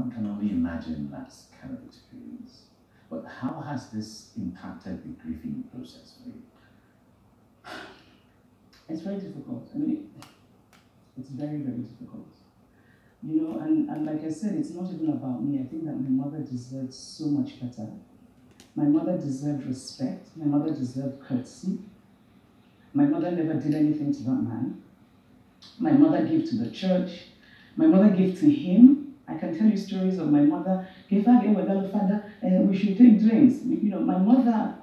one can only imagine that kind of experience. But how has this impacted the grieving process for you? It's very difficult. I mean, it's very, very difficult. You know, and like I said, it's not even about me. I think that my mother deserved so much better. My mother deserved respect. My mother deserved courtesy. My mother never did anything to that man. My mother gave to the church. My mother gave to him. I can tell you stories of my mother. Father, we should take drinks. You know, my mother,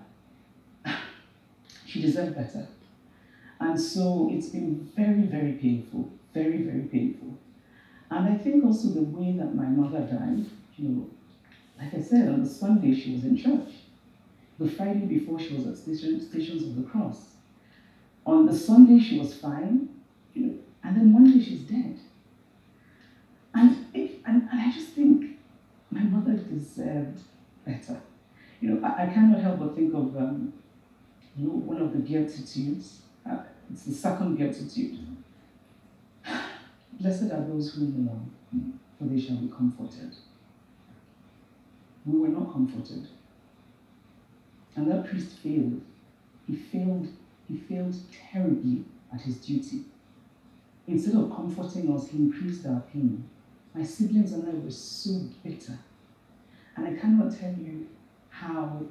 she deserved better. And so it's been very, very painful. Very, very painful. And I think also the way that my mother died, you know, like I said, on the Sunday she was in church. The Friday before she was at Stations of the Cross. On the Sunday she was fine, you know, and then Monday she's dead. And I just think my mother deserved better. You know, I cannot help but think of, you know, one of the Beatitudes. It's the second Beatitude. Blessed are those who mourn, for they shall be comforted. We were not comforted. And that priest failed. He failed terribly at his duty. Instead of comforting us, he increased our pain. My siblings and I were so bitter. And I cannot tell you how,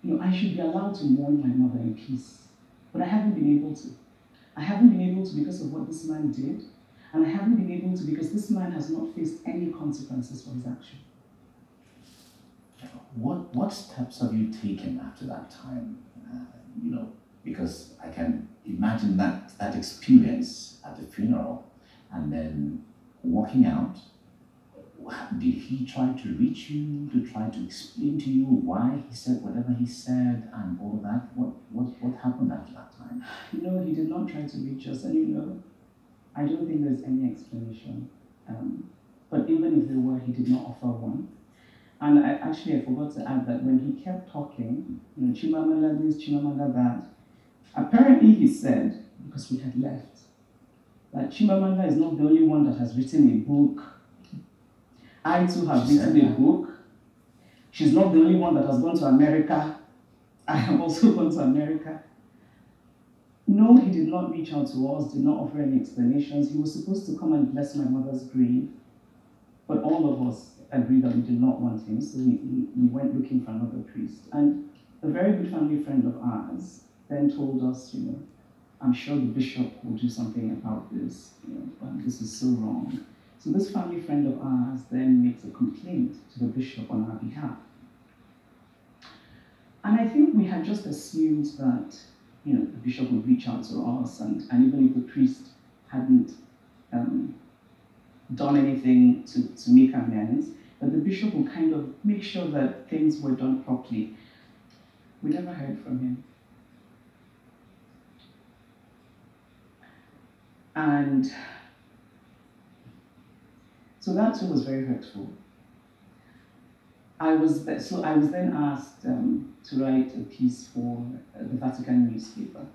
you know, I should be allowed to mourn my mother in peace. But I haven't been able to. I haven't been able to because of what this man did. And I haven't been able to because this man has not faced any consequences for his action. What steps have you taken after that time? You know, because I can imagine that experience at the funeral and then walking out. Did he try to reach you, to try to explain to you why he said whatever he said and all that? What happened after that time? No, he did not try to reach us. And you know, I don't think there's any explanation. But even if there were, he did not offer one. And I forgot to add that when he kept talking, you know, Chimamanda this, Chimamanda that, apparently he said, because we had left, that Chimamanda is not the only one that has written a book. I too have written a book. She's not the only one that has gone to America. I have also gone to America. No, he did not reach out to us, did not offer any explanations. He was supposed to come and bless my mother's grave, but all of us agreed that we did not want him, so we went looking for another priest. And a very good family friend of ours then told us, you know, I'm sure the bishop will do something about this, you know, this is so wrong. So this family friend of ours then makes a complaint to the bishop on our behalf. And I think we had just assumed that, you know, the bishop would reach out to us, and even if the priest hadn't done anything to make amends, that the bishop would kind of make sure that things were done properly. We never heard from him. And so that too was very hurtful. I was then asked to write a piece for the Vatican newspaper.